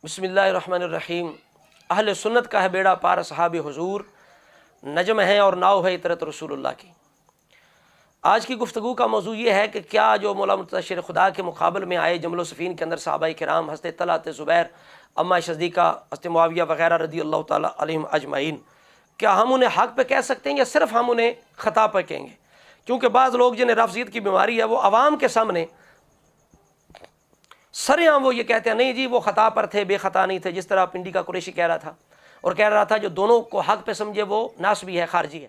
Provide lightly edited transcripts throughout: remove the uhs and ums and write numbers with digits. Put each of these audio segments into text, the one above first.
بسم اللہ الرحمن الرحیم۔ اہل سنت کا ہے بیڑا پار صحاب حضور، نجم ہے اور ناؤ ہے اطرت رسول اللہ کی۔ آج کی گفتگو کا موضوع یہ ہے کہ کیا جو مولا مرتضیٰ شیر خدا کے مقابل میں آئے جمل و صفین کے اندر صحابہ کرام حضرت طلحہ، زبیر، اماں صدیقہ، حضرت معاویہ وغیرہ رضی اللہ تعالیٰ علیہم اجمعین، کیا ہم انہیں حق پہ کہہ سکتے ہیں یا صرف ہم انہیں خطا پہ کہیں گے؟ کیونکہ بعض لوگ جنہیں رفضیت کی بیماری ہے وہ عوام کے سامنے سرعام وہ یہ کہتے ہیں نہیں جی وہ خطا پر تھے، بے خطا نہیں تھے، جس طرح پنڈی کا قریشی کہہ رہا تھا، اور کہہ رہا تھا جو دونوں کو حق پہ سمجھے وہ ناسبی ہے، خارجی ہے۔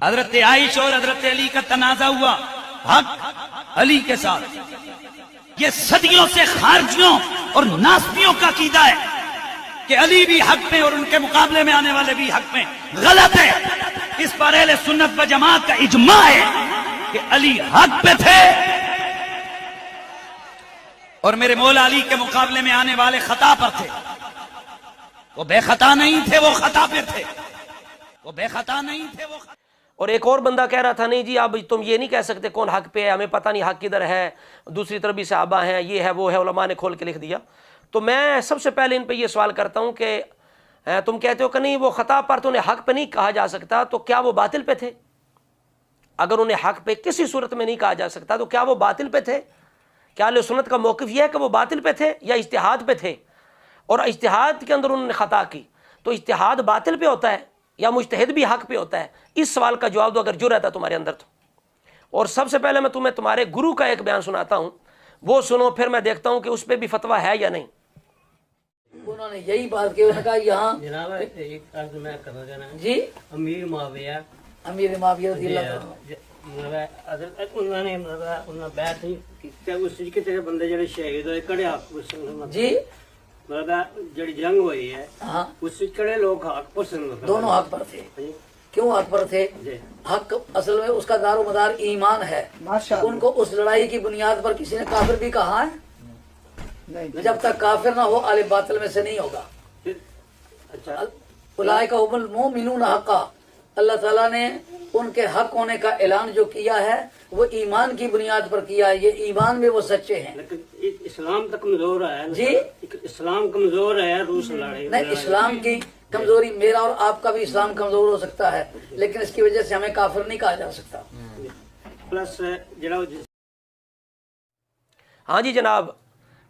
حضرت عائشہ اور حضرت علی کا تنازع ہوا حق علی کے ساتھ۔ یہ صدیوں سے خارجیوں اور ناسبیوں کا عقیدہ ہے کہ علی بھی حق میں اور ان کے مقابلے میں آنے والے بھی حق میں، غلط ہے۔ اس پر اہل سنت و جماعت کا اجماع ہے کہ علی حق پہ تھے اور میرے مولا علی کے مقابلے میں آنے والے خطا پر تھے۔ وہ بے خطا نہیں تھے، وہ خطا پہ تھے۔ وہ بے خطا نہیں تھے، وہ خطا۔ اور ایک اور بندہ کہہ رہا تھا نہیں جی اب تم یہ نہیں کہہ سکتے کون حق پہ ہے، ہمیں پتہ نہیں حق کدھر ہے، دوسری طرف بھی صحابہ ہیں، یہ ہے وہ ہے، علماء نے کھول کے لکھ دیا۔ تو میں سب سے پہلے ان پہ یہ سوال کرتا ہوں کہ تم کہتے ہو کہ نہیں وہ خطا پر تو انہیں حق پہ نہیں کہا جا سکتا، تو کیا وہ باطل پہ تھے؟ اگر انہیں حق پہ کسی صورت میں نہیں کہا جا سکتا تو کیا وہ باطل پہ تھے؟ کیا اہل سنت کا موقف یہ ہے کہ وہ باطل پہ تھے یا اجتہاد پہ تھے؟ اور اجتہاد کے اندر انہوں نے خطا کی تو اجتہاد باطل پہ ہوتا ہے یا مجتہد بھی حق پہ ہوتا ہے؟ اس سوال کا جواب دو اگر جرأت ہے تمہارے اندر تو۔ اور سب سے پہلے میں تمہیں تمہارے گرو کا ایک بیان سناتا ہوں، وہ سنو، پھر میں دیکھتا ہوں کہ اس پہ بھی فتویٰ ہے یا نہیں۔ انہوں نے یہی بات کی، انہوں نے کہا یہاں جناب ایک عرض میں کرنا چاہنا ہے۔ جی امیر معاویہ امیر معاویہ رضی اللہ عنہ حضرت انہوں نے بیعت کی اس کتنے بندے جڑے شہید ہوئے کڑے حق پسند جی مطلب جڑی جنگ ہوئی ہے ہاں اس کڑے لوگ حق پسند دونوں حق پر تھے۔ کیوں حق پر تھے؟ حق اصل میں اس کا دار و مدار ایمان ہے۔ ان کو اس لڑائی کی بنیاد پر کسی نے کافر بھی کہا ہے؟ جب تک کافر نہ ہو اہل باطل میں سے نہیں ہوگا۔ اچھا اولئک هم المؤمنون حقا، اللہ تعالیٰ نے ان کے حق ہونے کا اعلان جو کیا ہے وہ ایمان کی بنیاد پر کیا ہے، یہ ایمان میں وہ سچے ہیں۔ لیکن اسلام تک کمزور ہے جی اسلام کمزور ہے، روس لڑائی نہیں، اسلام کی کمزوری میرا اور آپ کا بھی اسلام کمزور ہو سکتا ہے لیکن اس کی وجہ سے ہمیں کافر نہیں کہا جا سکتا۔ پلس جڑا ہاں جی جناب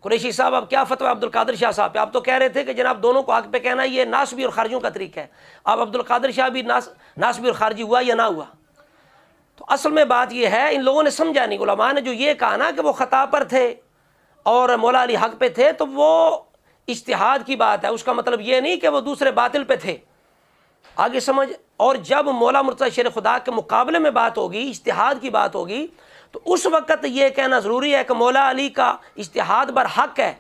قریشی صاحب، اب کیا فتویٰ عبد القادر شاہ صاحب پہ؟ آپ تو کہہ رہے تھے کہ جناب دونوں کو حق پہ کہنا یہ ناسبی اور خارجیوں کا طریقہ ہے، اب عبد القادر شاہ بھی ناسبی اور خارجی ہوا یا نہ ہوا؟ تو اصل میں بات یہ ہے ان لوگوں نے سمجھا نہیں، علماء نے جو یہ کہا نا کہ وہ خطا پر تھے اور مولا علی حق پہ تھے تو وہ اجتہاد کی بات ہے، اس کا مطلب یہ نہیں کہ وہ دوسرے باطل پہ تھے۔ آگے سمجھ؟ اور جب مولا مرتضیٰ شیر خدا کے مقابلے میں بات ہوگی، اجتہاد کی بات ہوگی، تو اس وقت یہ کہنا ضروری ہے کہ مولا علی کا اجتہاد بر حق ہے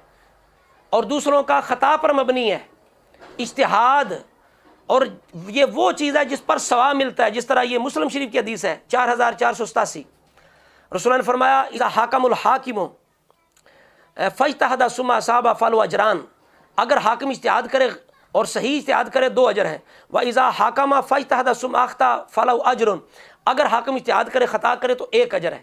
اور دوسروں کا خطا پر مبنی ہے۔ اجتہاد اور یہ وہ چیز ہے جس پر ثواب ملتا ہے، جس طرح یہ مسلم شریف کی حدیث ہے 4487، رسول اللہ نے فرمایا اذا حاکم الحاکم فاجتہد ثم اصاب فلہ اجران، اگر حاکم اجتہاد کرے اور صحیح اجتہاد کرے 2 اجر ہیں، واذا حاکم فاجتہد ثم اخطا فلہ اجر، اگر حاکم اجتہاد کرے خطا کرے تو 1 اجر ہے۔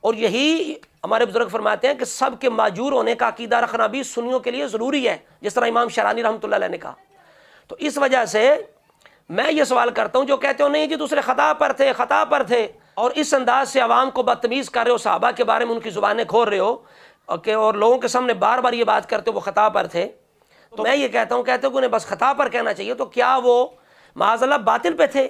اور یہی ہمارے بزرگ فرماتے ہیں کہ سب کے معجور ہونے کا عقیدہ رکھنا بھی سنیوں کے لیے ضروری ہے، جس طرح امام شرانی رحمۃ اللہ علیہ نے کہا۔ تو اس وجہ سے میں یہ سوال کرتا ہوں جو کہتے ہو نہیں جی دوسرے خطا پر تھے، خطا پر تھے، اور اس انداز سے عوام کو بدتمیز کر رہے ہو، صحابہ کے بارے میں ان کی زبانیں کھول رہے ہو اور لوگوں کے سامنے بار بار یہ بات کرتے ہو وہ خطا پر تھے، تو میں یہ کہتا ہوں کہتے ہو کہ انہیں بس خطا پر کہنا چاہیے، تو کیا وہ معاذ اللہ باطل پہ تھے؟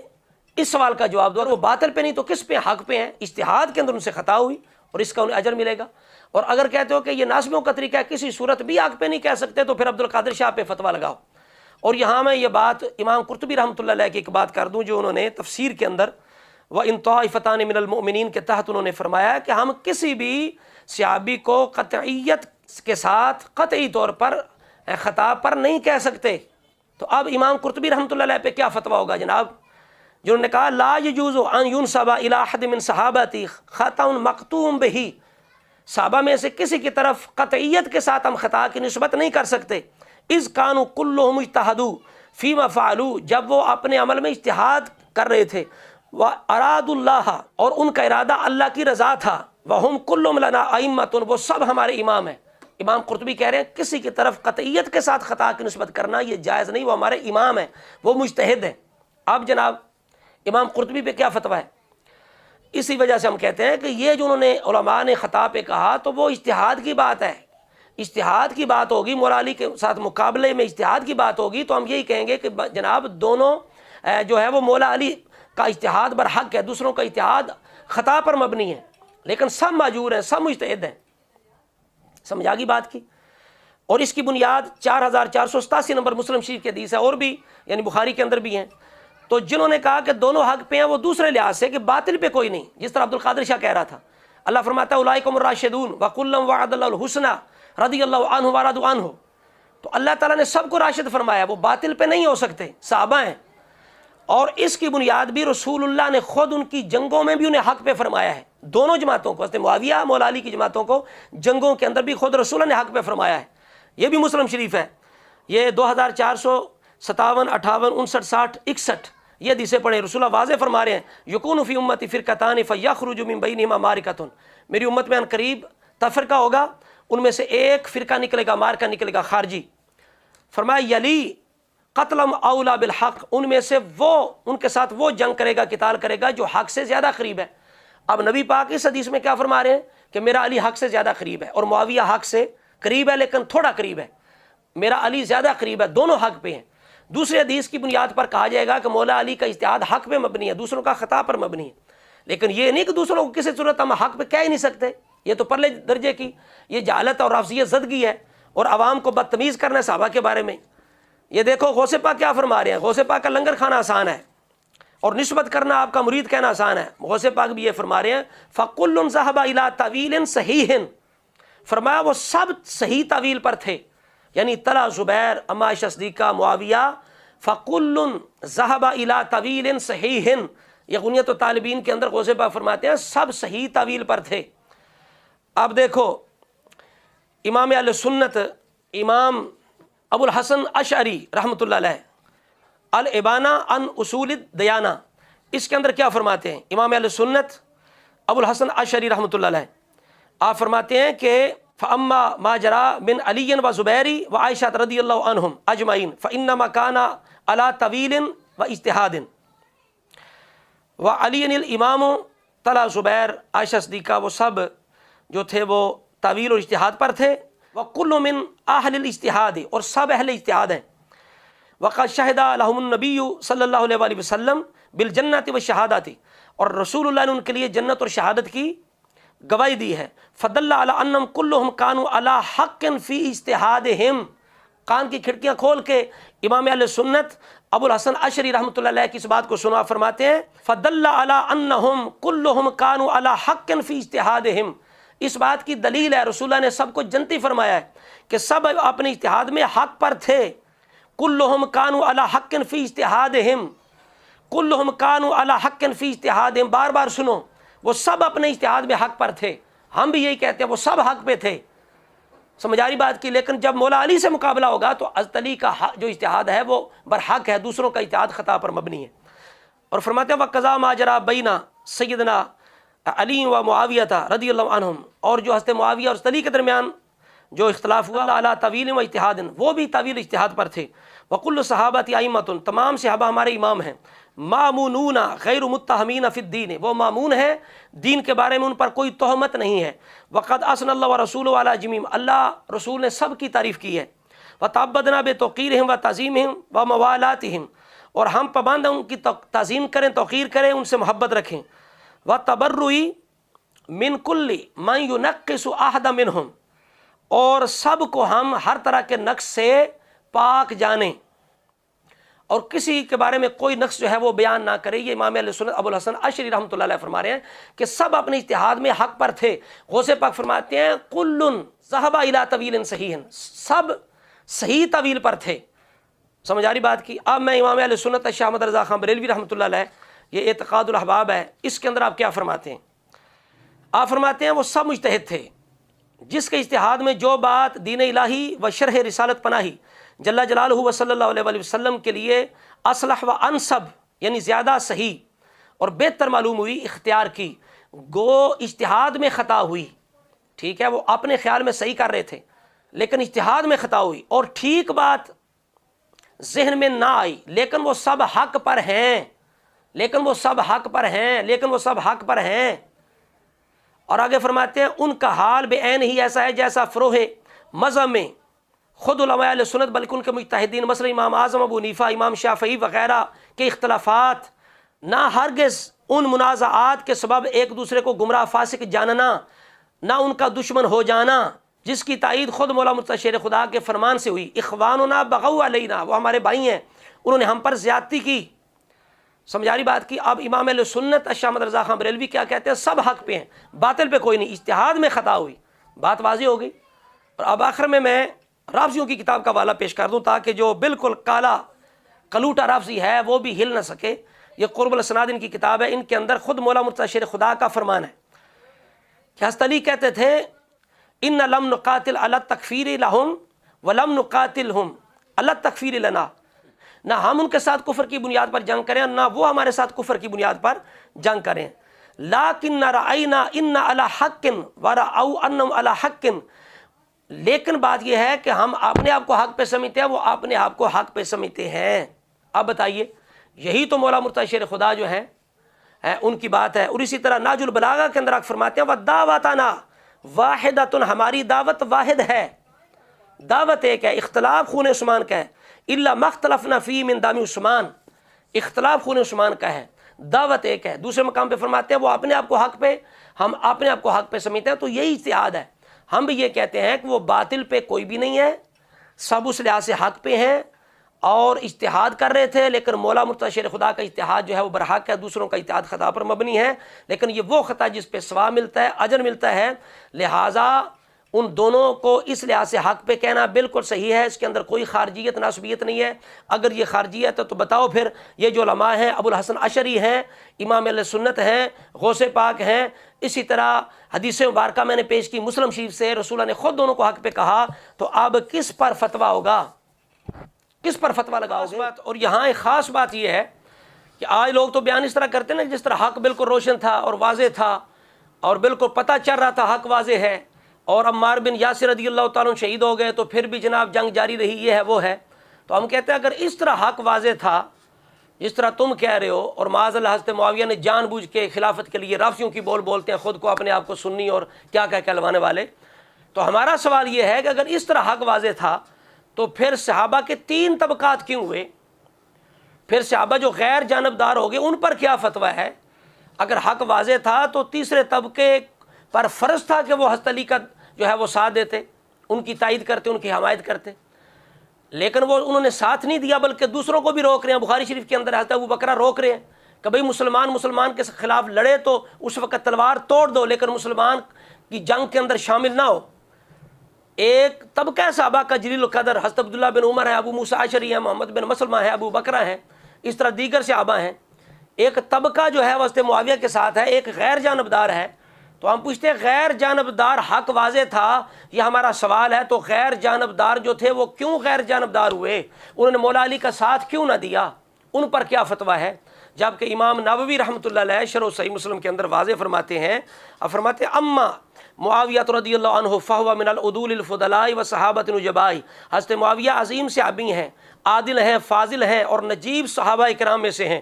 اس سوال کا جواب دو، وہ باطل پہ نہیں تو کس پہ؟ حق پہ ہیں، اجتہاد کے اندر ان سے خطا ہوئی اور اس کا انہیں اجر ملے گا۔ اور اگر کہتے ہو کہ یہ ناسبیوں کا طریقہ ہے، کسی صورت بھی حق پہ نہیں کہہ سکتے، تو پھر عبد القادر شاہ پہ فتویٰ لگاؤ۔ اور یہاں میں یہ بات امام قرطبی رحمۃ اللہ علیہ کی ایک بات کر دوں جو انہوں نے تفسیر کے اندر وَإِن طَائِفَتَانِ مِنَ الْمُؤْمِنِينَ کے تحت انہوں نے فرمایا کہ ہم کسی بھی صحابی کو قطعیت کے ساتھ قطعی طور پر خطا پر نہیں کہہ سکتے۔ تو اب امام قرطبی رحمۃ اللہ علیہ پہ کیا فتویٰ ہوگا جناب؟ جنہوں نے کہا لا يجوز ان ينسب الى احد من صحابتی خطا مقطوع به، صحابہ میں سے کسی کی طرف قطعیت کے ساتھ ہم خطا کی نسبت نہیں کر سکتے، اذ كانوا كلهم اجتهدوا فيما فعلوا، جب وہ اپنے عمل میں اجتہاد کر رہے تھے، واراد اللہ، اور ان کا ارادہ اللہ کی رضا تھا، وهم كلهم لنا ائمۃ، وہ سب ہمارے امام ہیں۔ امام قرطبی کہہ رہے ہیں کسی کی طرف قطعیت کے ساتھ خطا کی نسبت کرنا یہ جائز نہیں، وہ ہمارے امام ہیں، وہ مجتہد ہیں۔ اب جناب امام قرطبی پہ کیا فتویٰ ہے؟ اسی وجہ سے ہم کہتے ہیں کہ یہ جو انہوں نے علماء نے خطا پہ کہا تو وہ اجتہاد کی بات ہے، اجتہاد کی بات ہوگی، مولا علی کے ساتھ مقابلے میں اجتہاد کی بات ہوگی تو ہم یہی کہیں گے کہ جناب دونوں جو ہے وہ مولا علی کا اجتہاد برحق ہے، دوسروں کا اجتہاد خطا پر مبنی ہے، لیکن سب معذور ہیں، سب مجتہد ہیں۔ سمجھ آ گئی بات کی؟ اور اس کی بنیاد 4487 نمبر مسلم شریف کی حدیث ہے، اور بھی یعنی بخاری کے اندر بھی ہیں۔ تو جنہوں نے کہا کہ دونوں حق پہ ہیں وہ دوسرے لحاظ سے کہ باطل پہ کوئی نہیں، جس طرح عبد القادر شاہ کہہ رہا تھا، اللہ فرماتا ہے اولئک هم الراشدون وکلا وعد اللہ الحسنى رضی اللہ عنہ ورضوا عنہ، تو اللہ تعالیٰ نے سب کو راشد فرمایا، وہ باطل پہ نہیں ہو سکتے، صحابہ ہیں۔ اور اس کی بنیاد بھی رسول اللہ نے خود ان کی جنگوں میں بھی انہیں حق پہ فرمایا ہے، دونوں جماعتوں کو، حضرت معاویہ مولا علی کی جماعتوں کو جنگوں کے اندر بھی خود رسول اللہ نے حق پہ فرمایا ہے۔ یہ بھی مسلم شریف ہے، یہ 2457 58 59 60 61 یہ حدیثیں پڑھیں، رسول اللہ واضح فرما رہے ہیں یکون فی امتی فرقتان فیخرج من بینہما مارکۃ، میری امت میں ان قریب تفرقہ ہوگا، ان میں سے ایک فرقہ نکلے گا، مارکہ نکلے گا خارجی۔ فرمایا یلی قتلم اولا بالحق، ان میں سے وہ ان کے ساتھ وہ جنگ کرے گا، قتال کرے گا جو حق سے زیادہ قریب ہے۔ اب نبی پاک اس حدیث میں کیا فرما رہے ہیں کہ میرا علی حق سے زیادہ قریب ہے، اور معاویہ حق سے قریب ہے لیکن تھوڑا قریب ہے، میرا علی زیادہ قریب ہے، دونوں حق پہ ہیں۔ دوسری حدیث کی بنیاد پر کہا جائے گا کہ مولا علی کا اجتہاد حق پہ مبنی ہے، دوسروں کا خطا پر مبنی ہے، لیکن یہ نہیں کہ دوسروں کو کسی صورت ہم حق پہ کہہ ہی نہیں سکتے، یہ تو پرلے درجے کی یہ جہالت اور رافضیت زدگی ہے، اور عوام کو بدتمیز کرنا ہے صحابہ کے بارے میں۔ یہ دیکھو غوث پاک کیا فرما رہے ہیں، غوث پاک کا لنگر کھانا آسان ہے اور نسبت کرنا آپ کا مرید کہنا آسان ہے۔ غوث پاک بھی یہ فرما رہے ہیں فَقُلٌ ذَهَبَ إِلَىٰ تَوِيلٍ صَحِيحٍ، فرمایا وہ سب صحیح تعویل پر تھے، یعنی طلحہ، زبیر، اما عائشہ صدیقہ، معاویہ، فَقُلٌ ذَهَبَ إِلَىٰ تَوِيلٍ صَحِيحٍ، یہ غنیۃ الطالبین کے اندر غوث پاک فرماتے ہیں سب صحیح تعویل پر تھے۔ اب دیکھو امام اہل سنت امام ابو الحسن اشعری رحمۃ اللہ علیہ الابانہ عن اصول الدیانہ، اس کے اندر کیا فرماتے ہیں امام اہل سنت ابو الحسن اشعری رحمۃ اللہ علیہ؟ آپ فرماتے ہیں کہ فَأَمَّا مَا جَرَى مِنْ عَلِيٍّ وَزُبَيْرٍ وَعَائِشَةَ رضی اللہ عنہم اجمعین فَإِنَّمَا كَانَ عَلَىٰ طَوِيلٍ وَاجْتِهَادٍ، وعلی الامام، طلحہ، زبیر، عائشہ صدیقہ وہ سب جو تھے وہ طویل اور اجتہاد پر تھے، وَكُلُّ مِنْ أَهْلِ الْاجْتِهَادِ، اور سب اہل اجتہاد ہیں، وَقَدْ شَهِدَ لَهُمُ النَّبِيُّ صلی اللہ علیہ وآلہ وسلم بِالْجَنَّةِ وَالشَّهَادَةِ، اور رسول اللہ نے ان کے لیے جنت اور شہادت کی گواہی دی ہے۔ فَدَلَّ عَلَىٰ أَنَّهُمْ كُلُّهُمْ كَانُوا عَلَىٰ حَقٍّ فِي اجْتِهَادِهِمْ، کان کی کھڑکیاں کھول کے امام اہل سنت ابو الحسن اشعری رحمۃ اللہ علیہ کی اس بات کو سنا، فرماتے ہیں فَدَلَّ عَلَىٰ أَنَّهُمْ كُلُّهُمْ كَانُوا عَلَىٰ حَقٍّ فِي اجْتِهَادِهِمْ، اس بات کی دلیل ہے رسول اللہ نے سب کو جنتی فرمایا ہے کہ سب اپنے اجتہاد میں حق پر تھے۔ کلہم کانوا علی حق فی اجتہادہم، کلہم کانوا علی حق فی اجتہادہم، بار بار سنو، وہ سب اپنے اجتہاد میں حق پر تھے، ہم بھی یہی کہتے ہیں وہ سب حق پہ تھے، سمجھ آ رہی بات کی۔ لیکن جب مولا علی سے مقابلہ ہوگا تو حضرت علی کا جو اجتہاد ہے وہ برحق ہے، دوسروں کا اجتہاد خطا پر مبنی ہے۔ اور فرماتے ہیں وَقَضَىٰ مَا جَرَىٰ بَيْنَ سیدنا علی و معاویہ رضی اللہ عنہم، اور جو حضرت معاویہ اور حضرت علی کے درمیان جو اختلاف ہوا علی طویل و اجتہاد، وہ بھی طویل اجتہاد پر تھے۔ وَكُلُّ صحابۃ ائمۃ، تمام صحابہ ہمارے امام ہیں، مامونون غیر متہمین فی الدین، وہ مامون ہیں، دین کے بارے میں ان پر کوئی تہمت نہیں ہے۔ وقد اثنى اللہ ورسولہ علی جميع، اللہ رسول نے سب کی تعریف کی ہے۔ وتعبدنا بتوقیرہم وتعظیمہم وموالاتہم، اور ہم پابند ہیں ان کی تعظیم کریں، توقیر کریں، ان سے محبت رکھیں۔ وتبرؤ من کل من ینقص احد منہم، اور سب کو ہم ہر طرح کے نقص سے پاک جانیں، اور کسی کے بارے میں کوئی نقص جو ہے وہ بیان نہ کرے۔ یہ امام اہل سنت ابو الحسن اشعری رحمۃ اللہ علیہ فرما رہے ہیں کہ سب اپنے اجتہاد میں حق پر تھے۔ غوث پاک فرماتے ہیں کل ذهب الى طویل صحیح، سب صحیح طویل پر تھے، سمجھ آ رہی بات کی۔ اب میں امام اہل سنت شاہ احمد رضا خان بریلوی رحمۃ اللہ علیہ، یہ اعتقاد الاحباب ہے، اس کے اندر آپ کیا فرماتے ہیں؟ آپ فرماتے ہیں وہ سب مجتہد تھے، جس کے اجتہاد میں جو بات دین الہی و شرح رسالت پناہی جل جلالہ و صلی اللہ علیہ وآلہ وسلم کے لیے اصلح و انسب، یعنی زیادہ صحیح اور بہتر معلوم ہوئی، اختیار کی، گو اجتہاد میں خطا ہوئی، ٹھیک ہے، وہ اپنے خیال میں صحیح کر رہے تھے لیکن اجتہاد میں خطا ہوئی اور ٹھیک بات ذہن میں نہ آئی، لیکن وہ سب حق پر ہیں، لیکن وہ سب حق پر ہیں، لیکن وہ سب حق پر ہیں۔ اور آگے فرماتے ہیں ان کا حال بے عین ہی ایسا ہے جیسا فروح مذہب میں خود علماء اہل سنت بلکہ ان کے مجتہدین مثلا امام اعظم ابو حنیفہ، امام شافعی وغیرہ کے اختلافات نہ ہرگز ان منازعات کے سبب ایک دوسرے کو گمراہ فاسق جاننا، نہ ان کا دشمن ہو جانا، جس کی تائید خود مولا مصطفیٰ شیر خدا کے فرمان سے ہوئی۔ اخواننا بغوا علینا، وہ ہمارے بھائی ہیں، انہوں نے ہم پر زیادتی کی۔ سمجھاری بات کی۔ اب امام اہل سنت شاہ احمد رضا خان بریلوی کیا کہتے ہیں؟ سب حق پہ ہیں، باطل پہ کوئی نہیں، اجتہاد میں خطا ہوئی، بات واضح ہو گئی۔ اور اب آخر میں رافضیوں کی کتاب کا حوالہ پیش کر دوں تاکہ جو بالکل کالا کلوٹا رافضی ہے وہ بھی ہل نہ سکے۔ یہ قرب الاسناد ان کی کتاب ہے، ان کے اندر خود مولا مصطفیٰ شیر خدا کا فرمان ہے کہ حضرت علی کہتے تھے ان لم نقاتل علی التکفیر لہم ولم نقاتلہم علی التکفیر لنا، نہ ہم ان کے ساتھ کفر کی بنیاد پر جنگ کریں نہ وہ ہمارے ساتھ کفر کی بنیاد پر جنگ کریں، لیکن رأینا ان علی حق ورأوا انہم علی حق، لیکن بات یہ ہے کہ ہم اپنے آپ کو حق پہ سمجھتے ہیں، وہ اپنے آپ کو حق پہ سمجھتے ہیں۔ اب بتائیے، یہی تو مولا مصطفیٰ شیر خدا جو ہے ان کی بات ہے۔ اور اسی طرح ناج البلاغہ کے اندر فرماتے ہیں وَدَعْوَتَنَا وَاحِدَةٌ، ہماری دعوت واحد ہے، دعوت ایک ہے، اختلاف خون عثمان کا ہے، الا مختلفنا فی من دم عثمان، اختلاف خون عثمان کا ہے، دعوت ایک ہے۔ دوسرے مقام پہ فرماتے ہیں وہ اپنے آپ کو حق پہ، ہم اپنے آپ کو حق پہ سمجھتے ہیں۔ تو یہی اجتہاد ہے۔ ہم بھی یہ کہتے ہیں کہ وہ باطل پہ کوئی بھی نہیں ہے، سب اس لحاظ سے حق پہ ہیں اور اجتہاد کر رہے تھے، لیکن مولا مصطفیٰ شیر خدا کا اجتہاد جو ہے وہ برحق ہے، دوسروں کا اجتہاد خطا پر مبنی ہے، لیکن یہ وہ خطا جس پہ ثواب ملتا ہے، اجر ملتا ہے، لہٰذا ان دونوں کو اس لحاظ سے حق پہ کہنا بالکل صحیح ہے، اس کے اندر کوئی خارجیت ناسبیت نہیں ہے۔ اگر یہ خارجیت ہے تو بتاؤ پھر یہ جو علماء ہیں، ابو الحسن اشعری ہیں، امام اہل سنت ہیں، غوث پاک ہیں، اسی طرح حدیث مبارکہ میں نے پیش کی مسلم شریف سے، رسول اللہ نے خود دونوں کو حق پہ کہا، تو اب کس پر فتویٰ ہوگا، کس پر فتویٰ لگاؤ گے؟ اور یہاں ایک خاص بات یہ ہے کہ آج لوگ تو بیان اس طرح کرتے ہیں نا جس طرح حق بالکل روشن تھا اور واضح تھا اور بالکل پتہ چل رہا تھا حق واضح ہے، اور عمار بن یاسر رضی اللہ تعالیٰ عنہ شہید ہو گئے تو پھر بھی جناب جنگ جاری رہی، یہ ہے وہ ہے۔ تو ہم کہتے ہیں اگر اس طرح حق واضح تھا جس طرح تم کہہ رہے ہو، اور معاذ اللہ حضرت معاویہ نے جان بوجھ کے خلافت کے لیے رافضیوں کی بولتے ہیں، خود کو اپنے آپ کو سنی اور کیا کہلوانے والے، تو ہمارا سوال یہ ہے کہ اگر اس طرح حق واضح تھا تو پھر صحابہ کے 3 طبقات کیوں ہوئے؟ پھر صحابہ جو غیر جانبدار ہو گئے ان پر کیا فتویٰ ہے؟ اگر حق واضح تھا تو تیسرے طبقے پر فرض تھا کہ وہ حضرت علی کا جو ہے وہ ساتھ دیتے، ان کی تائید کرتے، ان کی حمایت کرتے، لیکن وہ انہوں نے ساتھ نہیں دیا بلکہ دوسروں کو بھی روک رہے ہیں۔ بخاری شریف کے اندر حضرت ابو بکر روک رہے ہیں کہ بھئی مسلمان کے خلاف لڑے تو اس وقت تلوار توڑ دو، لیکن مسلمان کی جنگ کے اندر شامل نہ ہو۔ ایک طبقہ صحابہ کا جلیل القدر حضرت عبداللہ بن عمر ہے، ابو موسیٰ اشعری ہے، محمد بن مسلمہ ہے، ابو بکرہ ہے، اس طرح دیگر صحابہ ہیں۔ ایک طبقہ جو ہے وہ حضرت معاویہ کے ساتھ ہے، ایک غیر جانبدار ہے۔ تو ہم پوچھتے ہیں غیر جانبدار حق واضح تھا، یہ ہمارا سوال ہے، تو غیر جانبدار جو تھے وہ کیوں غیر جانبدار ہوئے؟ انہوں نے مولا علی کا ساتھ کیوں نہ دیا؟ ان پر کیا فتویٰ ہے؟ جبکہ امام نووی رحمۃ اللہ علیہ شرح صحیح مسلم کے اندر واضح فرماتے ہیں، فرماتے ہیں اما معاویہ رضی اللہ عنہ فہو من العدول الفضلاء و صحابۃ نجباء، حضرت معاویہ عظیم صحابی ہیں، عادل ہیں، فاضل ہیں اور نجیب صحابہ کرام میں سے ہیں۔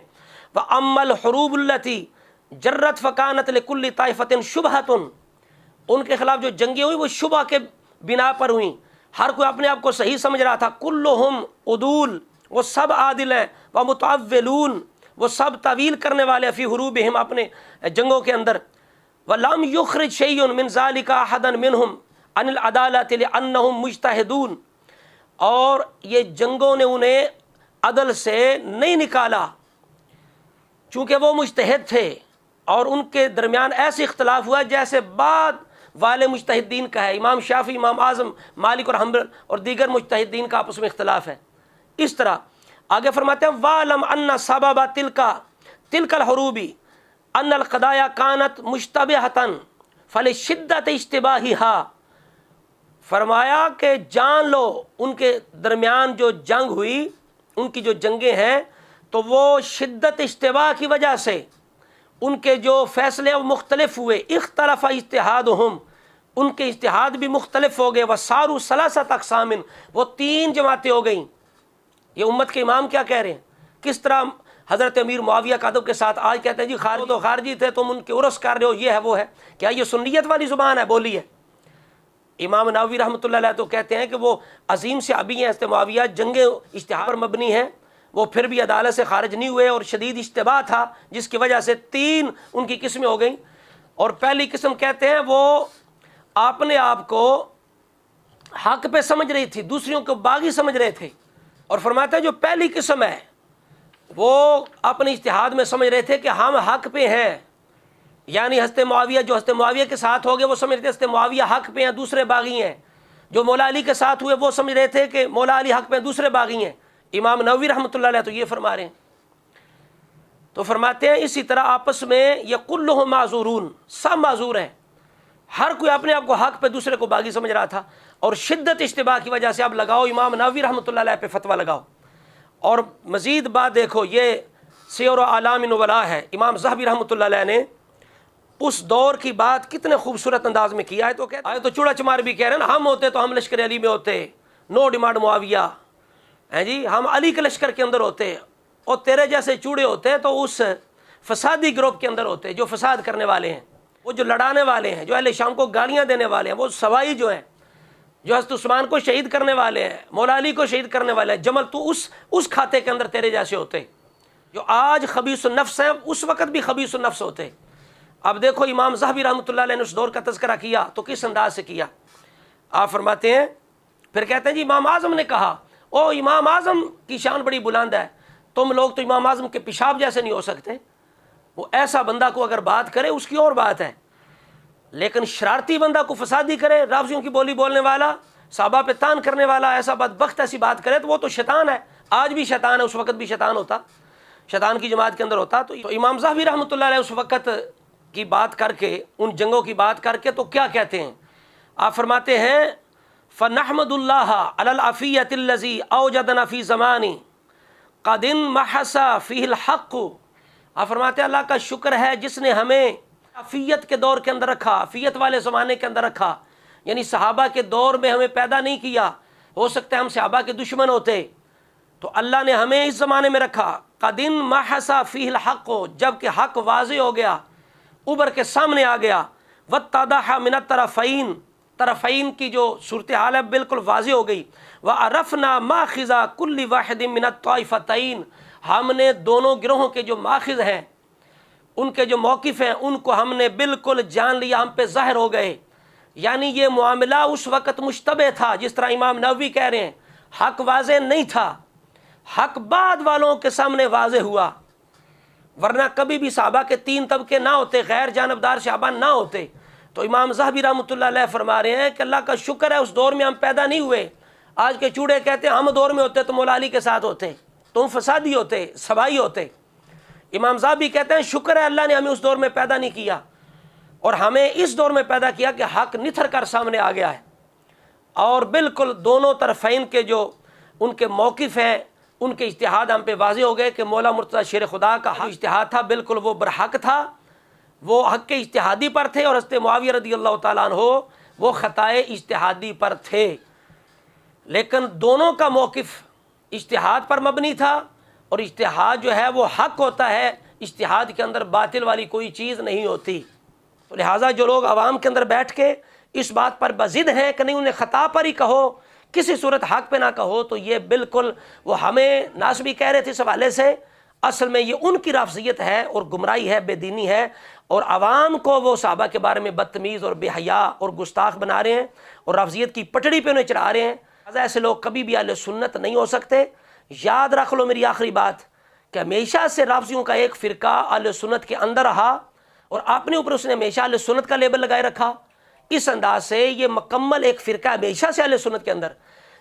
واما الحروب التي جرت فکانت لکل طائفۃ شبہۃ، ان کے خلاف جو جنگیں ہوئی وہ شبہ کے بنا پر ہوئیں، ہر کوئی اپنے آپ کو صحیح سمجھ رہا تھا۔ کلہم عدول، وہ سب عادل ہیں، ومتعولون، وہ سب تعویل کرنے والے، فی حروبہم، اپنے جنگوں کے اندر۔ وَلَمْ يُخْرِجْ شَيْءٌ مِّن ذَلِكَ أَحَدًا مِّنْهُمْ عَنِ الْعَدَالَةِ لِأَنَّهُمْ مُجْتَهِدُونَ، اور یہ جنگوں نے انہیں عدل سے نہیں نکالا چونکہ وہ مجتہد تھے، اور ان کے درمیان ایسے اختلاف ہوا جیسے بعد والے مجتہدین کا ہے، امام شافعی، امام اعظم مالک اور حنبل اور دیگر مجتہدین کا آپس میں اختلاف ہے۔ اس طرح آگے فرماتے ہیں وَعْلَمْ أَنَّ سَبَبَ تِلْكَ الْحُرُوبِ أَنَّ الْقَضَايَا كَانَتْ مُشْتَبِهَةً فَلِشِدَّةِ اشْتِبَاهِهَا، فرمایا کہ جان لو ان کے درمیان جو جنگ ہوئی، ان کی جو جنگیں ہیں، تو وہ شدت اشتباہ کی وجہ سے ان کے جو فیصلے وہ مختلف ہوئے، اختلف اجتہادہم، ان کے اجتہاد بھی مختلف ہو گئے. وَصَارُوا ثَلَاثَةَ أَقْسَامٍ، وہ 3 جماعتیں ہو گئیں. یہ امت کے امام کیا کہہ رہے ہیں؟ کس طرح حضرت امیر معاویہ کا ادب کے ساتھ آج کہتے ہیں جی تو خارجی تھے، تم ان کے عرس کر رہے ہو، یہ ہے وہ ہے. کیا یہ سنیت والی زبان ہے؟ بولی ہے. امام نووی رحمۃ اللہ علیہ تو کہتے ہیں کہ وہ عظیم سے ابھی ہیں. حضرت معاویہ جنگ اجتہاد پر مبنی ہیں، وہ پھر بھی عدالت سے خارج نہیں ہوئے اور شدید اشتباہ تھا جس کی وجہ سے 3 ان کی قسمیں ہو گئیں. اور پہلی قسم کہتے ہیں وہ اپنے آپ کو حق پہ سمجھ رہی تھی، دوسریوں کو باغی سمجھ رہے تھے. اور فرماتے ہیں جو پہلی قسم ہے وہ اپنے اجتہاد میں سمجھ رہے تھے کہ ہم حق پہ ہیں. یعنی حضرت معاویہ، جو حضرت معاویہ کے ساتھ ہو گئے وہ سمجھ رہے تھے حضرت معاویہ حق پہ ہیں، دوسرے باغی ہیں. جو مولا علی کے ساتھ ہوئے وہ سمجھ رہے تھے کہ مولا علی حق پہ ہیں، دوسرے باغی ہیں. امام نووی رحمۃ اللہ علیہ تو یہ فرما رہے ہیں. تو فرماتے ہیں اسی طرح آپس میں یہ کلہم معذورون، سب معذور ہیں. ہر کوئی اپنے آپ کو حق پہ دوسرے کو باغی سمجھ رہا تھا. اور شدت اشتباہ کی وجہ سے اب لگاؤ امام نووی رحمۃ اللہ علیہ پہ فتویٰ لگاؤ. اور مزید بات دیکھو، یہ سیر اعلام نبلاء ہے. امام ذہبی رحمۃ اللہ علیہ نے اس دور کی بات کتنے خوبصورت انداز میں کیا ہے. تو کہتے ہیں تو چوڑا چمار بھی کہہ رہے ہیں نا، ہم ہوتے تو ہم لشکر علی میں ہوتے، نو ڈیمانڈ معاویہ ہیں جی، ہم علی کے لشکر کے اندر ہوتے، اور تیرے جیسے چوڑے ہوتے تو اس فسادی گروپ کے اندر ہوتے جو فساد کرنے والے ہیں، وہ جو لڑانے والے ہیں، جو اہل شام کو گالیاں دینے والے ہیں، وہ سوائی جو ہیں، جو حضرت عثمان کو شہید کرنے والے ہیں، مولا علی کو شہید کرنے والے ہیں. جمل تو اس کھاتے کے اندر تیرے جیسے ہوتے. جو آج خبیث النفس ہیں اس وقت بھی خبیث النفس ہوتے. اب دیکھو امام ذہبی رحمۃ اللہ علیہ نے اس دور کا تذکرہ کیا تو کس انداز سے کیا. آپ فرماتے ہیں، پھر کہتے ہیں جی امام اعظم نے کہا، او امام اعظم کی شان بڑی بلند ہے، تم لوگ تو امام اعظم کے پیشاب جیسے نہیں ہو سکتے. وہ ایسا بندہ کو اگر بات کرے اس کی اور بات ہے، لیکن شرارتی بندہ کو فسادی کرے، رافضیوں کی بولی بولنے والا، صحابہ پہ تان کرنے والا، ایسا بدبخت ایسی بات کرے تو وہ تو شیطان ہے. آج بھی شیطان ہے، اس وقت بھی شیطان ہوتا، شیطان کی جماعت کے اندر ہوتا. تو امام ذہبی رحمۃ اللہ علیہ اس وقت کی بات کر کے، ان جنگوں کی بات کر کے تو کیا کہتے ہیں؟ آپ فرماتے ہیں فَنَحْمَدُ اللَّهَ عَلَى الْعَفِيَّةِ الَّذِي أَوْجَدَنَا فِي زَمَانِ قَدْ انْمَحَسَ فِيهِ الْحَقُّ. آپ فرماتے ہیں اللہ کا شکر ہے جس نے ہمیں عفیت کے دور کے اندر رکھا، عفیت والے زمانے کے اندر رکھا. یعنی صحابہ کے دور میں ہمیں پیدا نہیں کیا، ہو سکتا ہے ہم صحابہ کے دشمن ہوتے، تو اللہ نے ہمیں اس زمانے میں رکھا. قَدْ انْمَحَسَ فِيهِ الْحَقُّ، جب کہ حق واضح ہو گیا، ابھر کے سامنے آ گیا. وَاتَّضَحَ مِنَ الطَّرَفَيْنِ، طرفین کی جو صورتحال ہے بالکل واضح ہو گئی. وَعَرَفْنَا مَاخِذَ كُلِّ وَاحِدٍ مِنَ الطَّائِفَتَيْنِ، ہم نے دونوں گروہوں کے جو ماخذ ہیں، ان کے جو موقف ہیں، ان کو ہم نے بالکل جان لیا، ہم پہ ظاہر ہو گئے. یعنی یہ معاملہ اس وقت مشتبہ تھا، جس طرح امام نووی کہہ رہے ہیں حق واضح نہیں تھا، حق بعد والوں کے سامنے واضح ہوا. ورنہ کبھی بھی صحابہ کے 3 طبقے نہ ہوتے، غیر جانبدار صحابہ نہ ہوتے. تو امام ذہبی رحمۃ اللہ علیہ فرما رہے ہیں کہ اللہ کا شکر ہے اس دور میں ہم پیدا نہیں ہوئے. آج کے چوڑے کہتے ہیں ہم دور میں ہوتے تو مولا علی کے ساتھ ہوتے، تم فسادی ہوتے، سبائی ہوتے. امام ذہبی کہتے ہیں شکر ہے اللہ نے ہمیں اس دور میں پیدا نہیں کیا، اور ہمیں اس دور میں پیدا کیا کہ حق نتھر کر سامنے آ گیا ہے. اور بالکل دونوں طرفین کے جو ان کے موقف ہیں، ان کے اجتہاد ہم پہ واضح ہو گئے کہ مولا مرتضیٰ شیر خدا کا اجتہاد تھا بالکل وہ برحق تھا، وہ حق کے اجتہادی پر تھے، اور حضرت معاویہ رضی اللہ تعالیٰ عنہ وہ خطائے اجتہادی پر تھے. لیکن دونوں کا موقف اجتہاد پر مبنی تھا، اور اجتہاد جو ہے وہ حق ہوتا ہے، اجتہاد کے اندر باطل والی کوئی چیز نہیں ہوتی. تو لہٰذا جو لوگ عوام کے اندر بیٹھ کے اس بات پر بضد ہیں کہ نہیں انہیں خطا پر ہی کہو، کسی صورت حق پہ نہ کہو، تو یہ بالکل وہ ہمیں ناسبی کہہ رہے تھے اس حوالے سے. اصل میں یہ ان کی رافضیت ہے اور گمراہی ہے، بے دینی ہے، اور عوام کو وہ صحابہ کے بارے میں بدتمیز اور بے حیا اور گستاخ بنا رہے ہیں، اور رافضیت کی پٹڑی پہ انہیں چڑھا رہے ہیں. ایسے لوگ کبھی بھی اہل سنت نہیں ہو سکتے. یاد رکھ لو میری آخری بات کہ ہمیشہ سے رافضیوں کا ایک فرقہ اہل سنت کے اندر رہا، اور اپنے اوپر اس نے ہمیشہ اہل سنت کا لیبل لگائے رکھا. اس انداز سے یہ مکمل ایک فرقہ ہمیشہ سے اہل سنت کے اندر.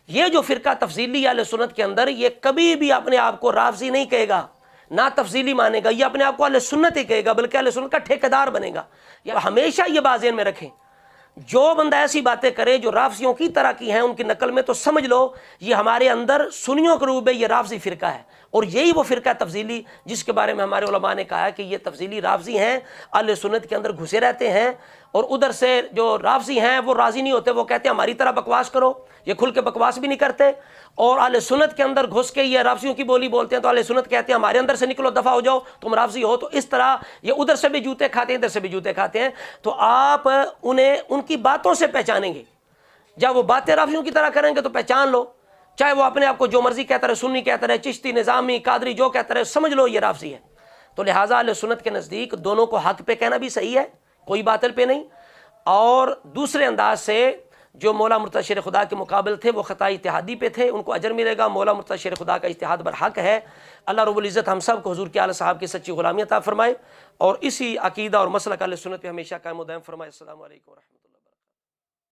یہ جو فرقہ تفضیلی اہل سنت کے اندر، یہ کبھی بھی اپنے آپ کو رافضی نہیں کہے گا، نہ تفضیلی مانے گا، یہ اپنے آپ کو اہل سنت ہی کہے گا، بلکہ اہل سنت کا ٹھیکیدار بنے گا. یہ ہمیشہ یہ بات ذہن میں رکھیں جو بندہ ایسی باتیں کرے جو رافضیوں کی طرح کی ہیں ان کی نقل میں، تو سمجھ لو یہ ہمارے اندر سنیوں کے روپ میں یہ رافضی فرقہ ہے، اور یہی وہ فرقہ تفضیلی جس کے بارے میں ہمارے علماء نے کہا ہے کہ یہ تفضیلی رافضی ہیں، اہل سنت کے اندر گھسے رہتے ہیں، اور ادھر سے جو رافضی ہیں وہ راضی نہیں ہوتے، وہ کہتے ہیں ہماری طرح بکواس کرو، یہ کھل کے بکواس بھی نہیں کرتے، اور اہل سنت کے اندر گھس کے یہ رافضیوں کی بولی بولتے ہیں، تو اہل سنت کہتے ہیں ہمارے اندر سے نکلو، دفع ہو جاؤ، تم رافضی ہو۔ تو اس طرح یہ ادھر سے بھی جوتے کھاتے ہیں، ادھر سے بھی جوتے کھاتے ہیں، تو آپ انہیں ان کی باتوں سے پہچانیں گے۔ جب وہ باتیں رافضیوں کی طرح کریں گے تو پہچان لو، چاہے وہ اپنے آپ کو جو مرضی کہتا رہے، سنی کہتا رہے، چشتی، نظامی، قادری، جو کہتا رہے، سمجھ لو یہ رافضی ہے۔ تو لہٰذا اہل سنت کے نزدیک دونوں کو حق پہ کہنا بھی صحیح ہے، کوئی باطل پہ نہیں، اور دوسرے انداز سے جو مولا مرتضی شیر خدا کے مقابل تھے وہ خطائی اتحادی پہ تھے، ان کو اجر ملے گا، مولا مرتضی شیر خدا کا اجتہاد برحق ہے۔ اللہ رب العزت ہم سب کو حضور کے آل صاحب کی سچی غلامی عطا فرمائے، اور اسی عقیدہ اور مسلک اہل سنت پہ ہمیشہ قائم و دائم فرمائے۔ السلام علیکم ورحمۃ اللہ۔